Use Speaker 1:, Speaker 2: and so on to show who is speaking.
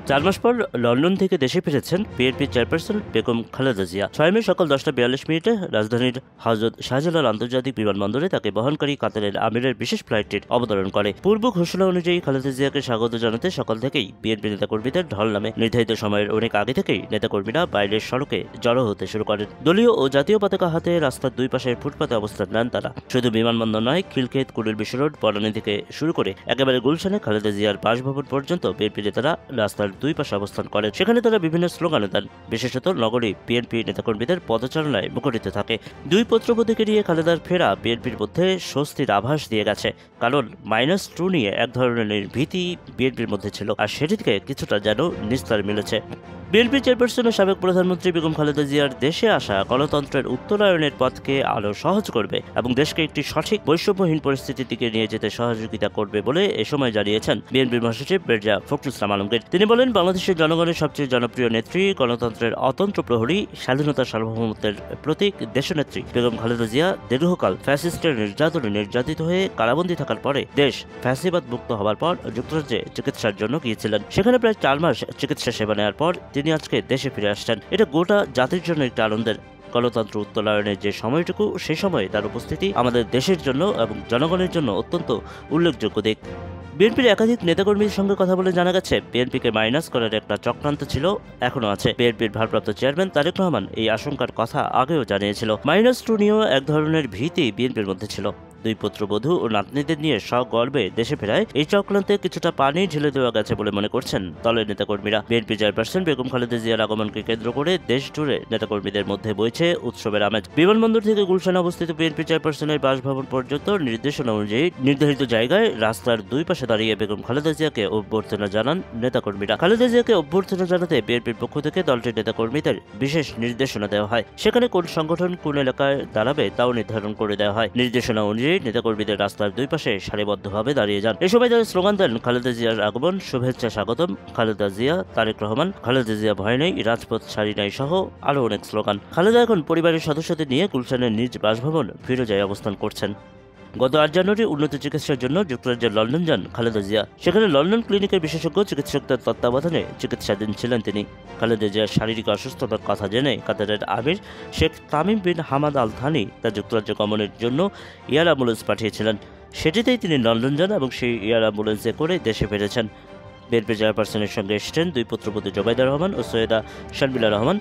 Speaker 1: 4 মাস পর লন্ডন থেকে দেশে ফিরেছেন বিএনপি চেয়ারপারসন বেগম খালেদা জিয়া। 6 মে সকাল 10টা 42 মিনিটে রাজধানীর হযরত শাহজালাল আন্তর্জাতিক বিমানবন্দরে তাকে বহনকারী কাতারের আমিরের বিশেষ ফ্লাইটটির অবতরণ করে। পূর্ব ঘোষণা অনুযায়ী খালেদা জিয়াকে স্বাগত জানাতে সকাল থেকেই বিএনপি নেতাকর্মীদের ঢল নামে। নির্ধারিত সময়ের অনেক আগে থেকেই নেতাকর্মীরা বাইরের সড়কে জড়ো হতে শুরু করেন। দলীয় ও জাতীয় পতাকা হাতে রাস্তার দুই পাশের ফুটপাতে অবস্থান নেন তারা। শুধু বিমানবন্দর নয়, খিলক্ষেত, কুড়িল বিশ্ব রোড, বনানী থেকে শুরু করে একেবারে গুলশানে খালেদা জিয়ার বাসভবন পর্যন্ত বিএনপি নেতারা রাস্তার দুই পাশে অবস্থান করেন। সেখানে তারা বিভিন্ন স্লোগান দেন। বিশেষত নগরী বিএনপি নেতাকর্মীদের পদচারণায় মুখরিত থাকে। দুই পুত্রবধূকে নিয়ে খালেদার ফেরা বিএনপির মধ্যে স্বস্তির আভাস দিয়ে গেছে। কারণ -2 নিয়ে এক ধরনের ভীতি বিএনপির মধ্যে ছিল, আর সেটি থেকে কিছুটা যেন নিস্তার মিলেছে। বিএনপি চেয়ারপারসনের সাবেক প্রধানমন্ত্রী বেগম খালেদা জিয়ার দেশে আসা গণতন্ত্রের উত্তরায়নের পথকে আরও সহজ করবে এবং দেশকে একটি সঠিক বৈষম্যহীন পরিস্থিতির দিকে নিয়ে যেতে সহযোগিতা করবে বলে এ সময় জানিয়েছেন বিএনপির মহাসচিব মির্জা ফখরুল ইসলাম আলমগীর। তিনি বলেন, বাংলাদেশের জনগণের সবচেয়ে জনপ্রিয় নেত্রী, গণতন্ত্রের অতন্ত্র প্রহরী, স্বাধীনতা সার্বভৌমত্বের প্রতীক দেশনেত্রী বেগম খালেদা জিয়া দীর্ঘকাল ফ্যাসিস্টের নির্যাতনে নির্যাতিত হয়ে কারাবন্দী থাকার পরে দেশ ফ্যাসিবাদ মুক্ত হওয়ার পর যুক্তরাজ্যে চিকিৎসার জন্য গিয়েছিলেন। সেখানে প্রায় 4 মাস চিকিৎসা সেবা নেওয়ার পর তিনি আজকে দেশে ফিরে আসছেন। এটা গোটা জাতির জন্য একটা আনন্দের। গণতন্ত্র উত্তোলনের যে সময়টুকু, সেই সময় তার উপস্থিতি আমাদের দেশের জন্য এবং জনগণের জন্য অত্যন্ত উল্লেখযোগ্য দিক। বিএনপির একাধিক নেতাকর্মীর সঙ্গে কথা বলে জানা গেছে, বিএনপিকে মাইনাস করার একটা চক্রান্ত ছিল, এখনো আছে। বিএনপির ভারপ্রাপ্ত চেয়ারম্যান তারেক রহমান এই আশঙ্কার কথা আগেও জানিয়েছিল। -2 নিয়েও এক ধরনের ভীতি বিএনপির মধ্যে ছিল। দুই পুত্রবধূ ও নাতনিদের নিয়ে সগর্বে দেশে ফেরায় এই চক্রান্তে কিছুটা পানি ঢেলে দেওয়া গেছে বলে মনে করছেন দলের নেতাকর্মীরা। বিএনপি চেয়ারপারসন বেগম খালেদা জিয়ার আগমনকে কেন্দ্র করে দেশ জুড়ে নেতাকর্মীদের মধ্যে বইছে উৎসবের আমেজ। বিমানবন্দর থেকে গুলশানে অবস্থিত বিএনপি চেয়ারপারসনের বাসভবন পর্যন্ত নির্দেশনা অনুযায়ী নির্ধারিত জায়গায় রাস্তার দুই পাশে দাঁড়িয়ে বেগম খালেদা জিয়াকে অভ্যর্থনা জানান নেতাকর্মীরা। খালেদা জিয়াকে অভ্যর্থনা জানাতে বিএনপির পক্ষ থেকে দলটির নেতাকর্মীদের বিশেষ নির্দেশনা দেওয়া হয়। সেখানে কোন সংগঠন কোন এলাকায় দাঁড়াবে তাও নির্ধারণ করে দেওয়া হয়। নির্দেশনা অনুযায়ী নেতাকর্মীদের রাস্তার দুই পাশে সারিবদ্ধভাবে দাঁড়িয়ে যান। এ সময় তারা স্লোগান দেন, খালেদা জিয়ার আগমন, শুভেচ্ছা, স্বাগতম, খালেদা জিয়া, তারেক রহমান, খালেদা জিয়া ভয় নেই, রাজপথ সারি নাই সহ আরো অনেক স্লোগান। খালেদা এখন পরিবারের সদস্যদের নিয়ে গুলশানের নিজ বাসভবন ফিরোজায় অবস্থান করছেন। গত 8 জানুয়ারি উন্নত চিকিৎসার জন্য যুক্তরাজ্যের লন্ডন যান খালেদা জিয়া। সেখানে লন্ডন ক্লিনিকের বিশেষজ্ঞ চিকিৎসকদের তত্ত্বাবধানে চিকিৎসাধীন ছিলেন তিনি। খালেদা জিয়ার শারীরিক অসুস্থতার কথা জেনে কাতারের আমির Sheikh Tamim bin Hamad Al Thani তার যুক্তরাজ্য গমনের জন্য এয়ার অ্যাম্বুলেন্স পাঠিয়েছিলেন। সেটিতেই তিনি লন্ডন যান এবং সেই এয়ার অ্যাম্বুলেন্সে করে দেশে ফিরেছেন। বিএনপি চেয়ারপারসনের সঙ্গে এসেছেন দুই পুত্রবধূ জোবাইদা রহমান ও সৈয়দা শারমিলা রহমান।